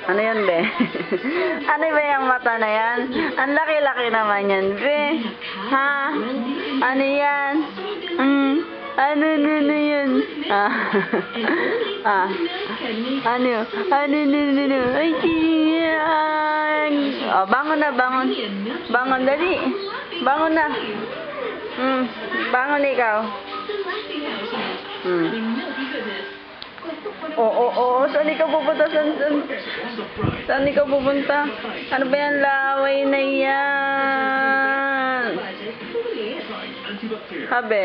Ano yan, be? Ano ba yung mata na yan? Ang laki-laki naman yan, be. Ha? Ano yan? Ano yun? Ah. Ah. Ano yun? Ano? Ay, tiyan. Oh, bangon na, bangon. Bangon, dali. Bangon na. Bangon ikaw. Oo. Saan ikaw pupunta? Saan ikaw pupunta? Ano ba yan? Laway na yan. Habe.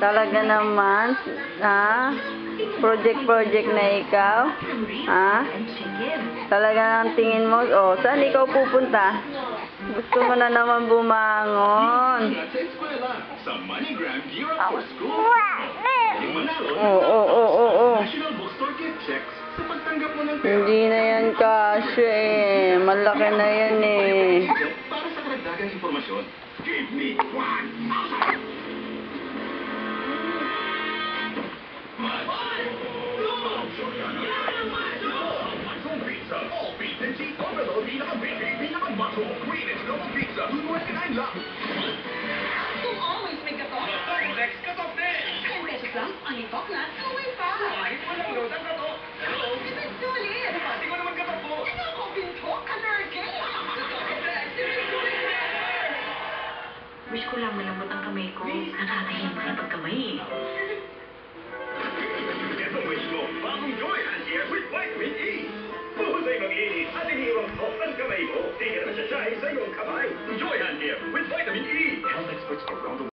Talaga naman. Ha? Project na ikaw? Ha? Talaga nang tingin mo? Oh, saan ikaw pupunta? Gusto mo na naman bumangon. Oo. Hindi na yan kasi eh. Malaki na yan eh. Para sa karagdagang impormasyon, give me 1,000! Always may gato. Next cut-off din! 10 pesos lang, ang itok na, away pa. Ay, walang load ang gato! Hello? Ito sulit. Pati ko naman gato po! Ano ako, binto? Kalerke? Wish ko lang malambot ang kamay ko. Nakakahimas ang pagkamay eh. Ito wish mo, bagong Joy Hand here with Vitamin E! Puhusay mag-inis at iniiwang soft ang kamay mo. Tingnan na siya sa iyong kamay. Joy Hand here with Vitamin E! Health experts around the